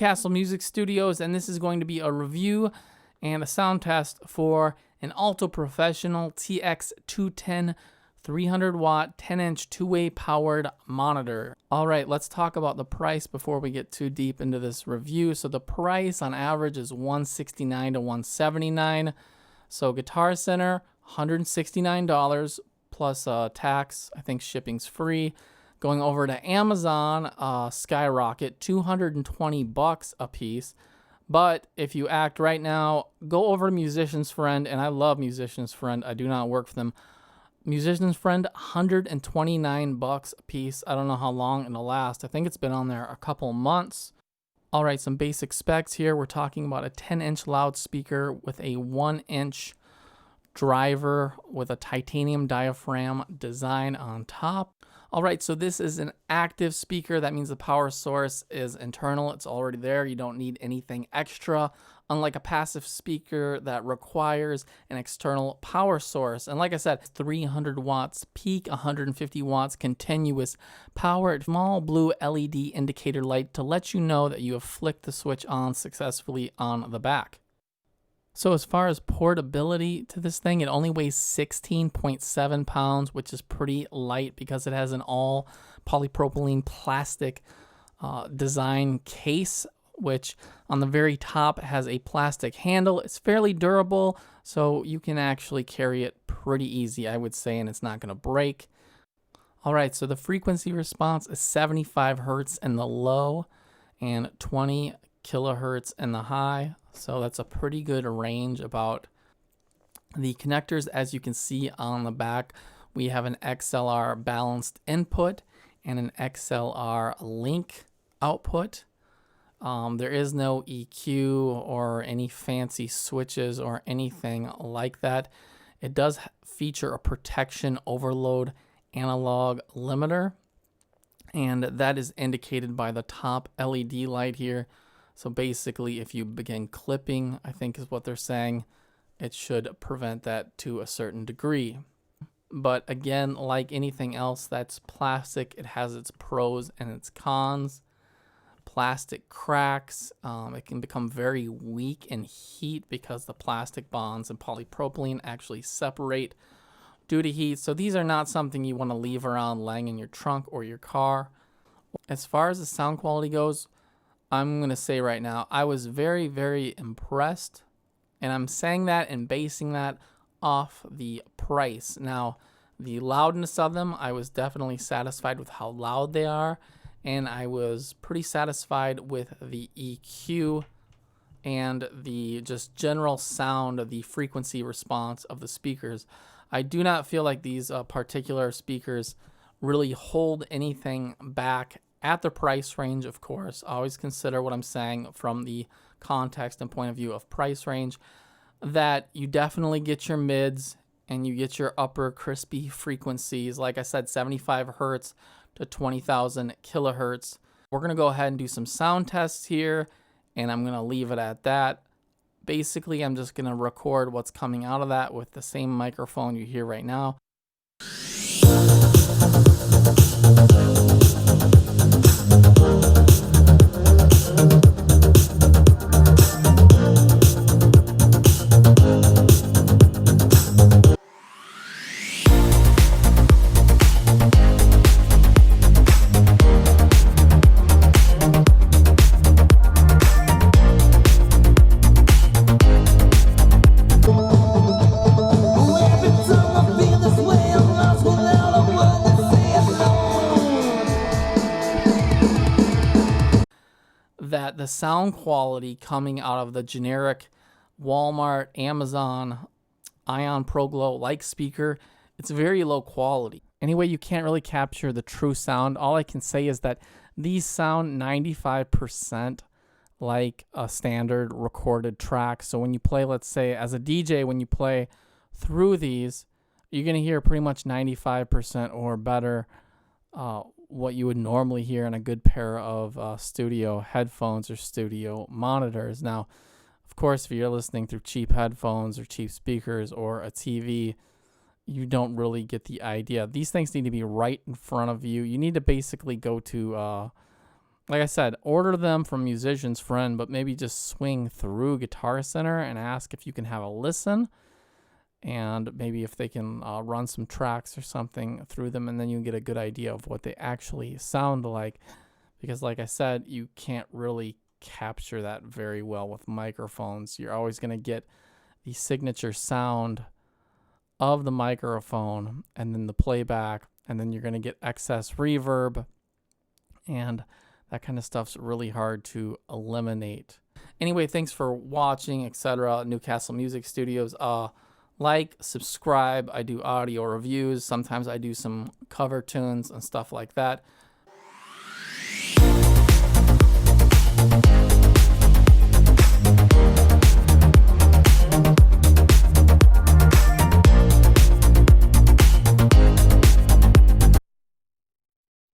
Castle Music Studios, and this is going to be a review and a sound test for an Alto Professional TX210 300 watt 10-inch two-way powered monitor. All right, let's talk about the price before we get too deep into this review. So the price on average is $169 to $179. So Guitar Center, $169 plus tax. I think shipping's free. Going over to Amazon, skyrocket, $220 a piece. But if you act right now, go over to Musician's Friend, and I love Musician's Friend. I do not work for them. Musician's Friend, $129 a piece. I don't know how long it'll last. I think it's been on there a couple months. All right, some basic specs here. We're talking about a 10-inch loudspeaker with a 1-inch driver with a titanium diaphragm design on top. All right, so this is an active speaker. That means the power source is internal. It's already there. You don't need anything extra, unlike a passive speaker that requires an external power source. And like I said, 300 watts peak, 150 watts continuous power. Small blue LED indicator light to let you know that you have flicked the switch on successfully on the back. So as far as portability to this thing, it only weighs 16.7 pounds, which is pretty light because it has an all polypropylene plastic design case, which on the very top has a plastic handle. It's fairly durable, so you can actually carry it pretty easy, I would say, and it's not going to break. All right, so the frequency response is 75 hertz in the low and 20 kilohertz in the high. So that's a pretty good range. About the connectors, as you can see on the back, we have an XLR balanced input and an XLR link output. There is no EQ or any fancy switches or anything like that. It does feature a protection overload analog limiter, and that is indicated by the top LED light here. So basically, if you begin clipping, I think is what they're saying, it should prevent that to a certain degree. But again, like anything else that's plastic, it has its pros and its cons. Plastic cracks. It can become very weak in heat because the plastic bonds and polypropylene actually separate due to heat. So these are not something you want to leave around laying in your trunk or your car. As far as the sound quality goes, I'm going to say right now, I was very, very impressed, and I'm saying that and basing that off the price. Now, the loudness of them, I was definitely satisfied with how loud they are, and I was pretty satisfied with the EQ and the just general sound of the frequency response of the speakers. I do not feel like these particular speakers really hold anything back at the price range. Of course, always consider what I'm saying from the context and point of view of price range, that you definitely get your mids and you get your upper crispy frequencies. Like I said, 75 hertz to 20,000 kilohertz. We're going to go ahead and do some sound tests here, and I'm going to leave it at that. Basically, I'm just going to record what's coming out of that with the same microphone you hear right now. That the sound quality coming out of the generic Walmart, Amazon, Ion Pro Glow like speaker, it's very low quality. Anyway, you can't really capture the true sound. All I can say is that these sound 95% like a standard recorded track. So when you play, let's say as a DJ, when you play through these, you're going to hear pretty much 95% or better what you would normally hear in a good pair of studio headphones or studio monitors. Now, of course, if you're listening through cheap headphones or cheap speakers or a TV, you don't really get the idea. These things need to be right in front of you. You need to basically go to like I said, order them from Musician's Friend, but maybe just swing through Guitar Center and ask if you can have a listen, and maybe if they can run some tracks or something through them, and then you get a good idea of what they actually sound like. Because like I said, you can't really capture that very well with microphones. You're always going to get the signature sound of the microphone and then the playback, and then you're going to get excess reverb, and that kind of stuff's really hard to eliminate. Anyway, thanks for watching, etc. Newcastle Music Studios. Like, subscribe. I do audio reviews. Sometimes I do some cover tunes and stuff like that.